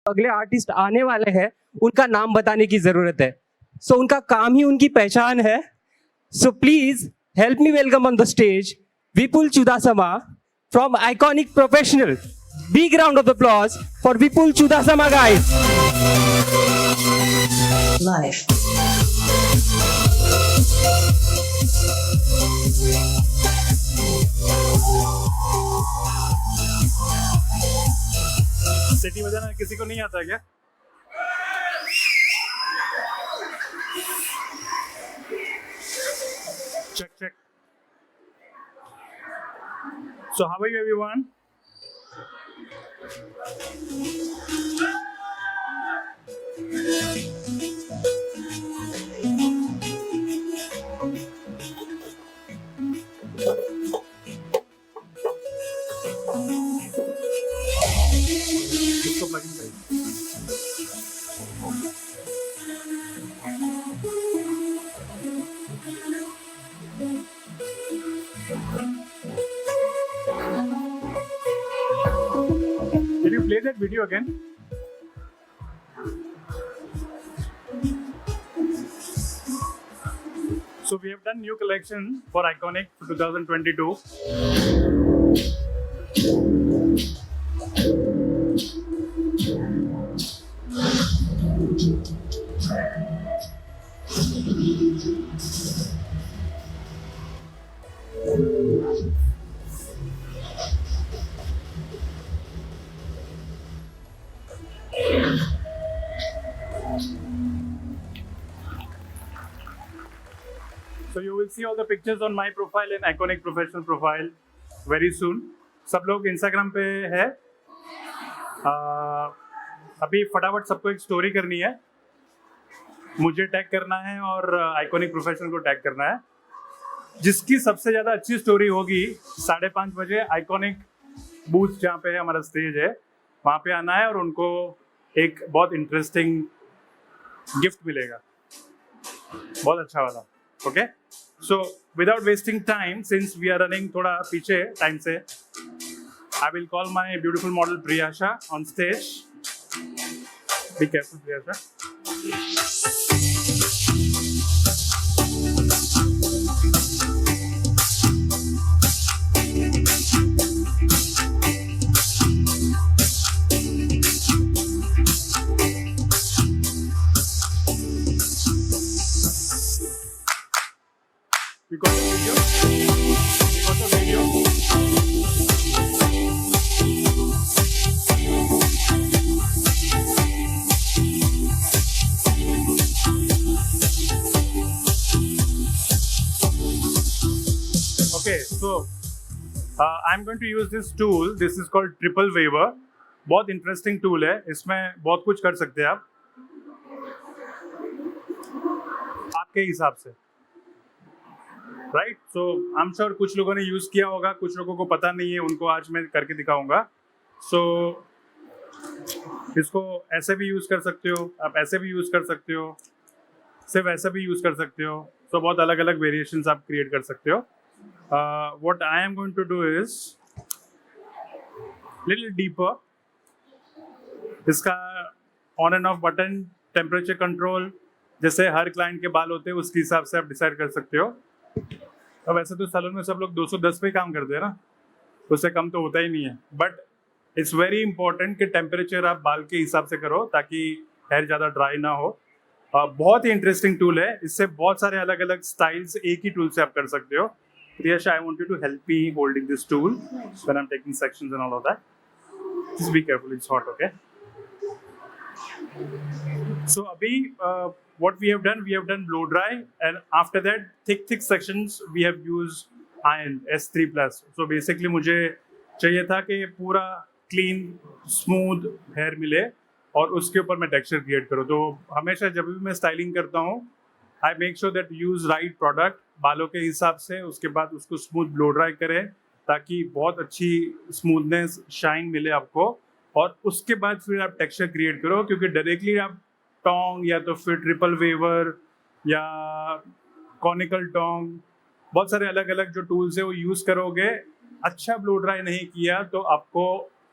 अगले आर्टिस्ट आने वाले हैं उनका नाम बताने की जरूरत है. सो उनका काम ही उनकी पहचान है. So please help me welcome on the stage Vipul Chudasama from iconic professional. Big round of applause for Vipul Chudasama, guys. Life. City बजाना किसी को नहीं आता क्या? Check. So how are you, everyone? इसको plug in करिए. Can you play that video again? So we have done new collection for Iconic for 2022. So you will see all the pictures on my profile and Iconic Professional profile very soon. सब लोग Instagram पे है. अभी फटाफट सबको एक story करनी है. मुझे टैग करना है और Iconic Professional को टैग करना है. जिसकी सबसे ज़्यादा अच्छी स्टोरी होगी 5:30 बजे Iconic बूथ जहाँ पे है हमारा स्टेज है वहाँ पे आना है और उनको एक बहुत इंटरेस्टिंग गिफ्ट मिलेगा. बहुत अच्छा वाला. Okay? So without wasting time, since we are running थोड़ा पीछे टाइम से, I will call my beautiful model Priyasha on stage. Be careful, Priyasha. You got the video? You got the video? Okay, so I'm going to use this tool. This is called Triple Waver. बहुत interesting tool है. इसमें बहुत कुछ कर सकते हैं आप आपके हिसाब से. Right. So I am sure कुछ लोगों ने यूज़ किया होगा, कुछ लोगों को पता नहीं है, उनको आज मैं करके दिखाऊंगा. सो इसको ऐसे भी यूज़ कर सकते हो, आप ऐसे भी यूज़ कर सकते हो, सिर्फ ऐसे भी यूज़ कर सकते हो. सो बहुत अलग अलग वेरिएशंस आप क्रिएट कर सकते हो. What I am going to do is little deeper. इसका on and off button, temperature control, जैसे हर क्लाइंट के बाल होते हैं उसके हिसाब से आप डिसाइड कर सकते हो. अब वैसे तो सैलून में सब लोग 210 पे काम करते हैं ना, उससे कम तो होता ही नहीं है. बट इट्स वेरी इंपॉर्टेंट कि टेम्परेचर आप बाल के हिसाब से करो ताकि हेयर ज़्यादा ड्राई ना हो. बहुत ही इंटरेस्टिंग टूल है. इससे बहुत सारे अलग अलग स्टाइल्स एक ही टूल से आप कर सकते हो. Priyasha, I want you to help me holding this tool when I'm taking sections and all of that. Just be careful, it's hot, okay? So abhi, what we have done blow dry, and after that thick sections we have used iron S3+. So basically मुझे चाहिए था कि पूरा clean smooth hair मिले और उसके ऊपर मैं texture create करूँ. तो हमेशा जब भी मैं styling करता हूँ I make sure that use right product बालों के हिसाब से, उसके बाद उसको स्मूथ ब्लो ड्राई करें ताकि बहुत अच्छी स्मूथनेस शाइन मिले आपको. और उसके बाद फिर आप टेक्सचर क्रिएट करो, क्योंकि डायरेक्टली आप टोंग या तो फिर ट्रिपल वेवर या कॉनिकल टोंग, बहुत सारे अलग अलग जो टूल्स है वो यूज़ करोगे, अच्छा ब्लो ड्राई नहीं किया तो आपको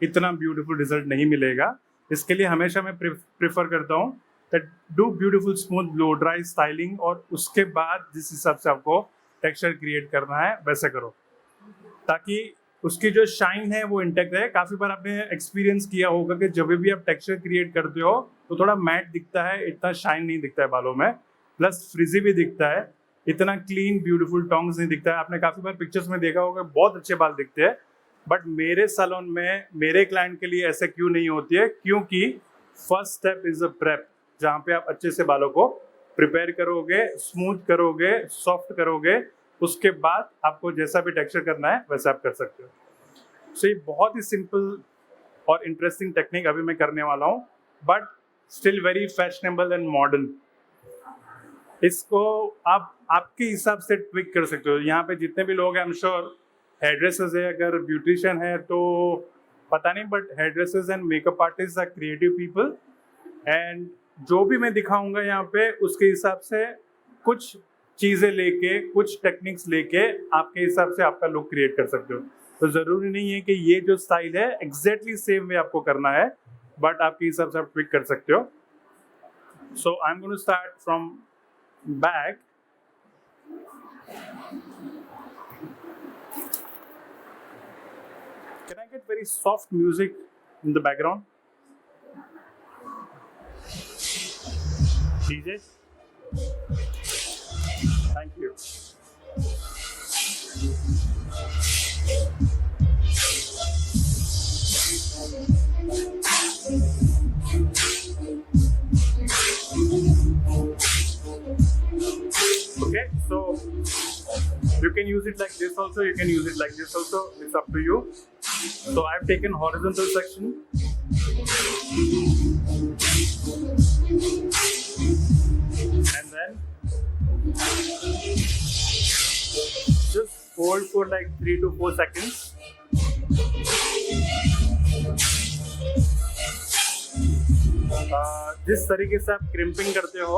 इतना ब्यूटीफुल रिजल्ट नहीं मिलेगा. इसके लिए हमेशा मैं प्रेफर करता हूँ that do beautiful smooth blow dry styling, और उसके बाद जिस हिसाब से आपको टेक्सचर क्रिएट करना है वैसे करो, ताकि उसकी जो शाइन है वो इंटैक्ट रहे। काफ़ी बार आपने एक्सपीरियंस किया होगा कि जब भी आप टेक्सचर क्रिएट करते हो तो थोड़ा मैट दिखता है, इतना शाइन नहीं दिखता है बालों में, प्लस फ्रिजी भी दिखता है, इतना क्लीन ब्यूटीफुल टॉन्ग्स नहीं दिखता है। आपने काफ़ी बार पिक्चर्स में देखा होगा बहुत अच्छे बाल दिखते हैं, बट मेरे सैलून में मेरे क्लाइंट के लिए ऐसे क्यों नहीं होती है? क्योंकि first step is a prep, जहाँ पे आप अच्छे से बालों को प्रिपेयर करोगे, स्मूथ करोगे, सॉफ्ट करोगे, उसके बाद आपको जैसा भी टेक्सचर करना है वैसा आप कर सकते हो। सो ये बहुत ही सिंपल और इंटरेस्टिंग टेक्निक अभी मैं करने वाला हूँ, but still very fashionable and modern. इसको आप आपके हिसाब से ट्विक कर सकते हो। यहाँ पे जितने भी लोग हैं, I am sure hair dressers है, अगर ब्यूटिशियन है तो पता नहीं, but hair dressers and makeup artist are creative people, and जो भी मैं दिखाऊंगा यहाँ पे उसके हिसाब से कुछ चीज़ें लेके, कुछ टेक्निक्स लेके आपके हिसाब से आपका लुक क्रिएट कर सकते हो। तो ज़रूरी नहीं है कि ये जो स्टाइल है एग्जैक्टली सेम वे आपको करना है, बट आपके हिसाब से आप ट्विक कर सकते हो। So I am going to start from back. Can I get very soft music in the background? DJ? Thank you. Okay, so you can use it like this also, you can use it like this also, it's up to you. So I've taken horizontal section. And then just hold for like 3 to 4 seconds. जिस तरीके से आप crimping करते हो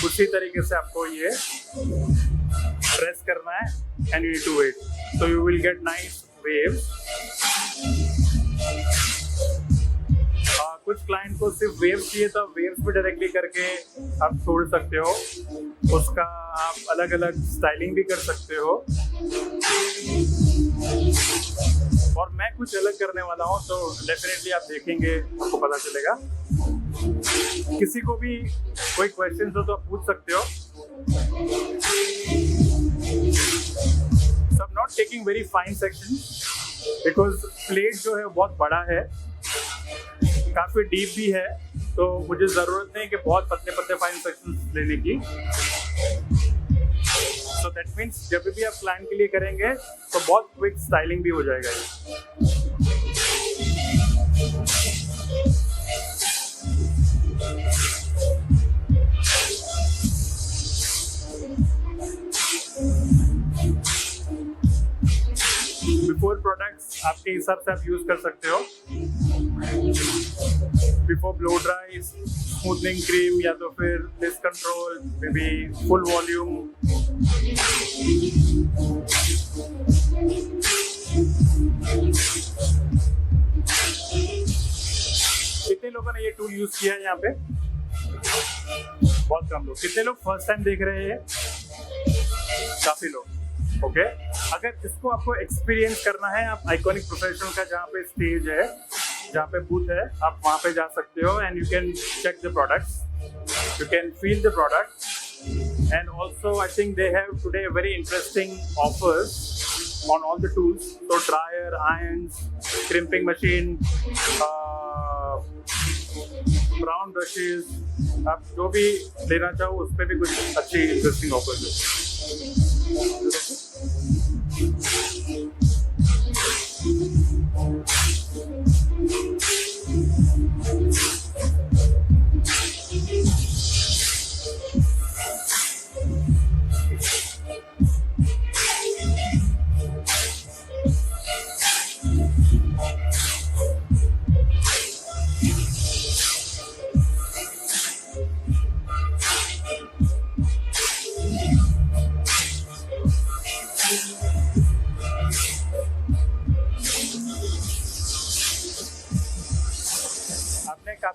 उसी तरीके से आपको ये प्रेस करना है, and you need to wait. So you will get nice waves. कुछ क्लाइंट को सिर्फ वेव्स चाहिए तो वेव्स भी डायरेक्टली करके आप छोड़ सकते हो, उसका आप अलग अलग स्टाइलिंग भी कर सकते हो। और मैं कुछ अलग करने वाला हूँ, तो डेफिनेटली आप देखेंगे आपको पता चलेगा। किसी को भी कोई क्वेश्चन हो तो आप पूछ सकते हो। So I'm not taking very fine sections because plate जो है बहुत बड़ा है, काफी डीप भी है, तो मुझे जरूरत नहीं कि बहुत पतले पतले फाइन सेक्शंस लेने की। So that means जब भी आप क्लाइंट के लिए करेंगे तो बहुत क्विक स्टाइलिंग भी हो जाएगा ये। बिफोर प्रोडक्ट्स आपके हिसाब से आप यूज कर सकते हो। Before blow dry, smoothening cream, या तो फिर list control, may be full volume. कितने लोगों ने ये टूल यूज किया है यहाँ पे? बहुत कम लोग। कितने लोग फर्स्ट टाइम देख रहे हैं? काफी लोग। ओके, अगर इसको आपको एक्सपीरियंस करना है, आप आइकॉनिक प्रोफेशनल का जहाँ पे स्टेज है, जहाँ पे बूथ है, आप वहाँ पे जा सकते हो, and you can check the products, you can feel the product, and also I think they have today very interesting offers on all the tools, so dryer, irons, crimping machine, brown brushes, आप जो भी लेना चाहो उस पर भी कुछ अच्छी इंटरेस्टिंग ऑफर्स है।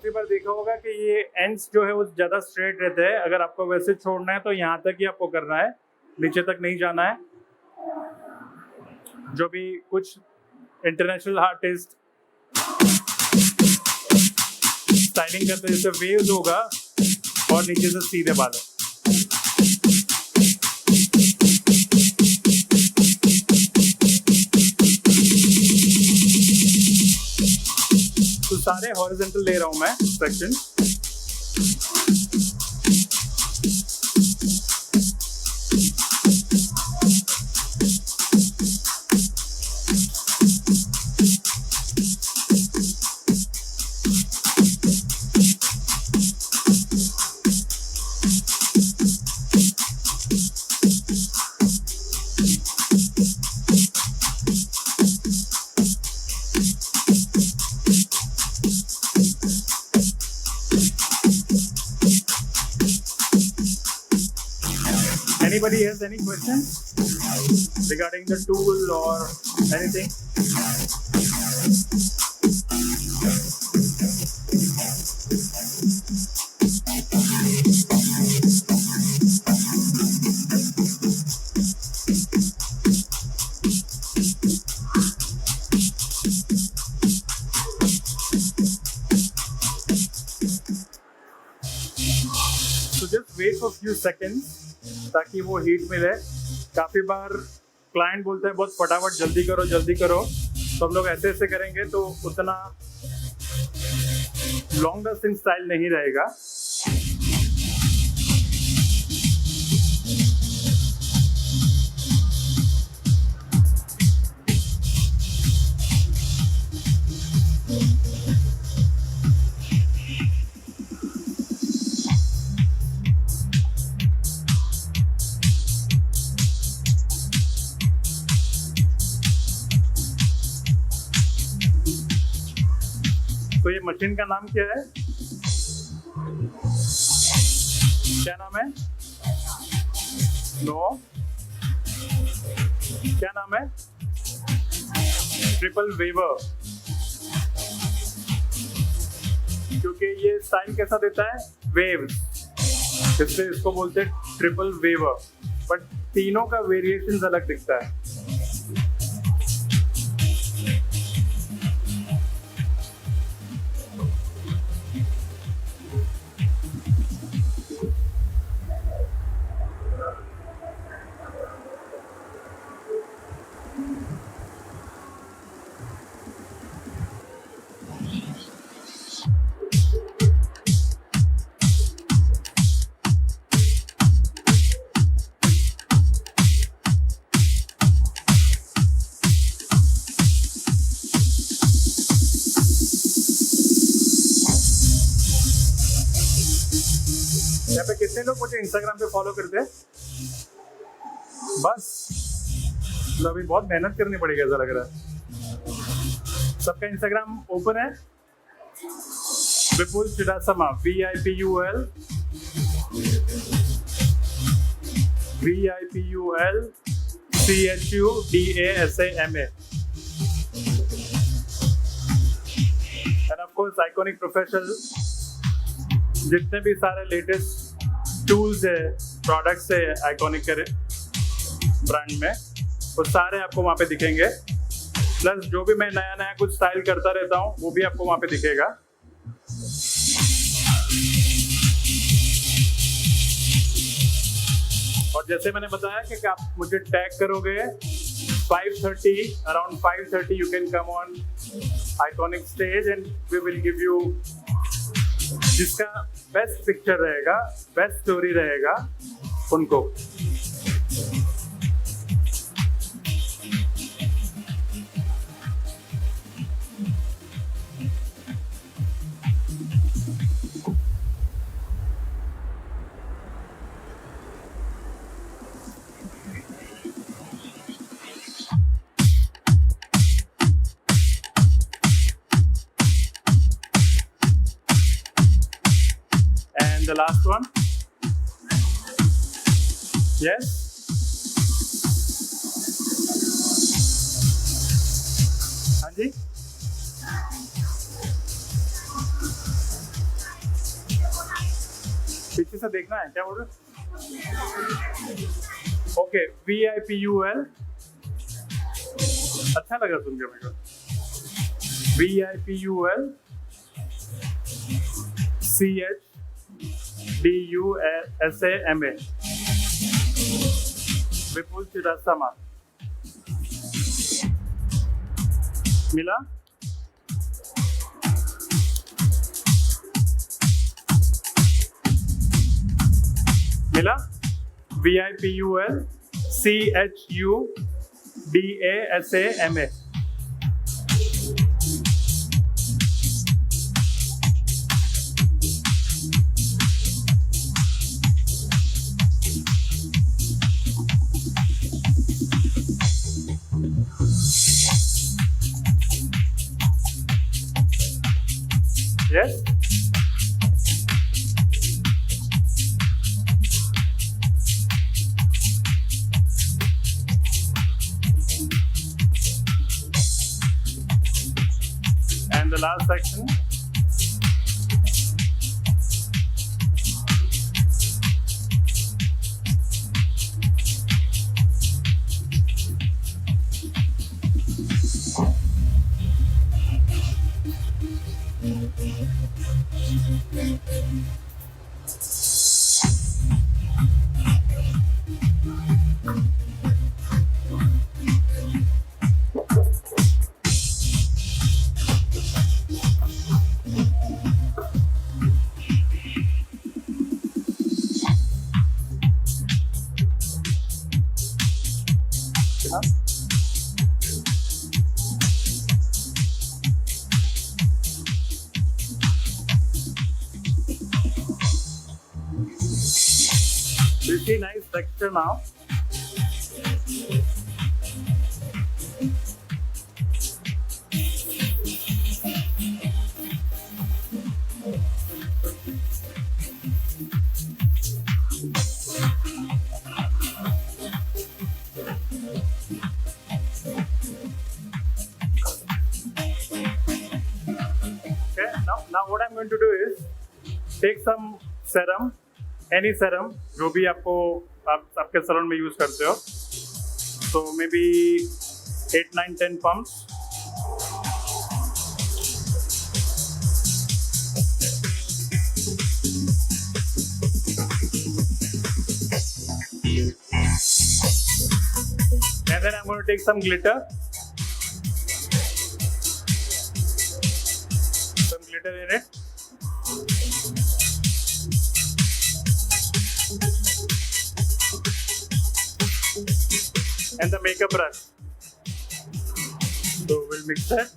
काफी बार देखा होगा कि ये एंड्स जो है वो ज्यादा स्ट्रेट रहते हैं। अगर आपको वैसे छोड़ना है तो यहाँ तक ही आपको करना है, नीचे तक नहीं जाना है। जो भी कुछ इंटरनेशनल आर्टिस्ट स्टाइलिंग करते हैं, जैसे वेव्स होगा और नीचे से सीधे बाल। तो सारे हॉरिजॉन्टल ले रहा हूं मैं section. Anybody has any questions regarding the tool or anything? So just wait for a few seconds ताकि वो हीट मिले। काफी बार क्लाइंट बोलते हैं बहुत फटाफट जल्दी करो जल्दी करो, तो हम लोग ऐसे ऐसे करेंगे तो उतना लॉन्ग लास्टिंग स्टाइल नहीं रहेगा। तो ये मशीन का नाम क्या है? क्या नाम है? नो, क्या नाम है? Triple waver. क्योंकि ये स्टाइल कैसा देता है? वेव्स, इसलिए इसको बोलते हैं ट्रिपल वेवर। बट तीनों का वेरिएशन अलग दिखता है। यहाँ पे कितने लोग मुझे इंस्टाग्राम पे फॉलो करते हैं? बस मतलब अभी बहुत मेहनत करनी पड़ेगी ऐसा लग रहा है। सबका इंस्टाग्राम ओपन है? Vipul Chudasama, VIPUL CHUDASAMA। And of course Iconic professional, जितने भी सारे लेटेस्ट टूल्स है, प्रोडक्ट्स है आइकॉनिक के ब्रांड में, वो सारे आपको वहाँ पे दिखेंगे। प्लस जो भी मैं नया नया कुछ स्टाइल करता रहता हूँ वो भी आपको वहाँ पे दिखेगा। और जैसे मैंने बताया कि आप मुझे टैग करोगे 5:30, around 5:30 you can come on iconic stage and we will give you जिसका बेस्ट पिक्चर रहेगा, बेस्ट स्टोरी रहेगा उनको। The last one. Yes. हाँ जी। अच्छे से देखना है, क्या बोल रहे? ओके, VIPUL, अच्छा लगा सुन के मेरे को। VIPUL CHDUSAMA, विपुल चुडासमा। मिला? मिला? VIPUL CHUDASAMA। Yes? And the last section. Pretty nice texture now. Okay, now what I'm going to do is take some serum, any serum, जो भी आपको आपके सैलून में यूज करते हो, so maybe 8, 9, 10 pumps. And then I'm going to take some glitter. Some glitter in it. And the makeup brush. So we'll mix that.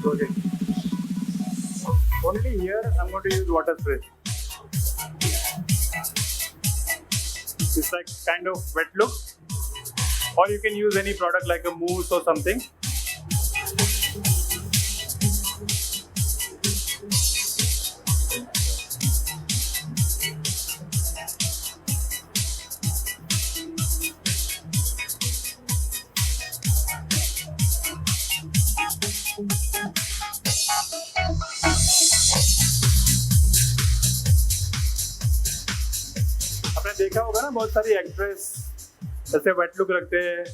Okay. Only here I'm going to use water spray. It's like kind of wet look, or you can use any product like a mousse or something. आपने देखा होगा ना, बहुत सारी actress ऐसे wet look रखते हैं,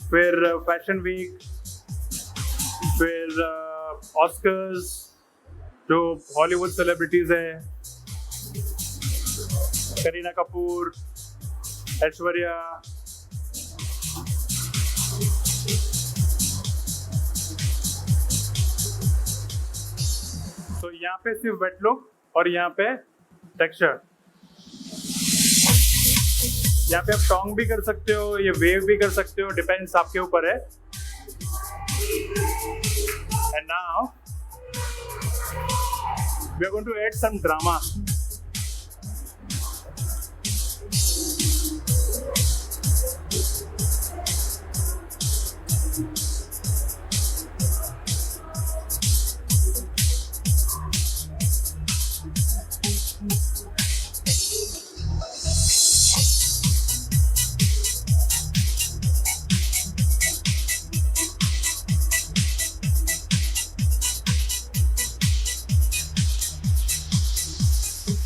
फिर फैशन वीक, फिर ऑस्कर्स, जो हॉलीवुड सेलिब्रिटीज हैं, करीना कपूर, ऐश्वर्या, तो यहाँ पे सिर्फ वेट लुक और यहाँ पे टेक्सचर। यहाँ पे आप टोंग भी कर सकते हो, ये वेव भी कर सकते हो, डिपेंड्स आपके ऊपर है। And now we are going to add some drama.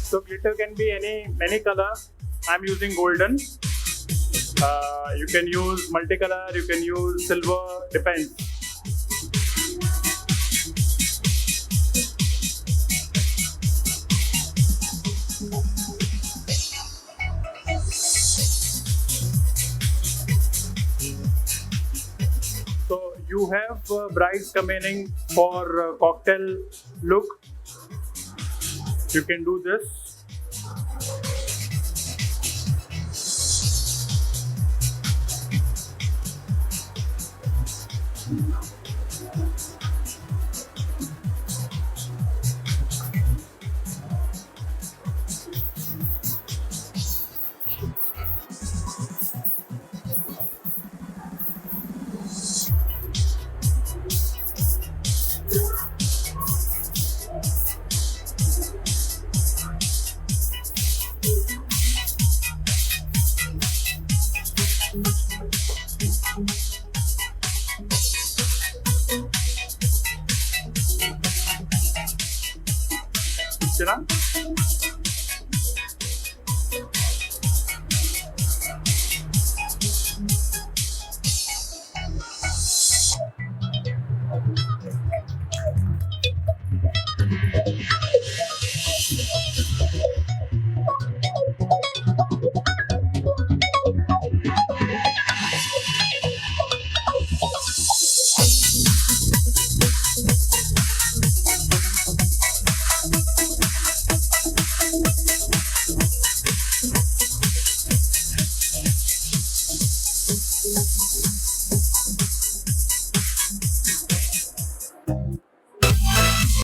So glitter can be any color. I'm using golden. You can use multicolor. You can use silver. Depends. So you have brides coming in for cocktail look. You can do this. चला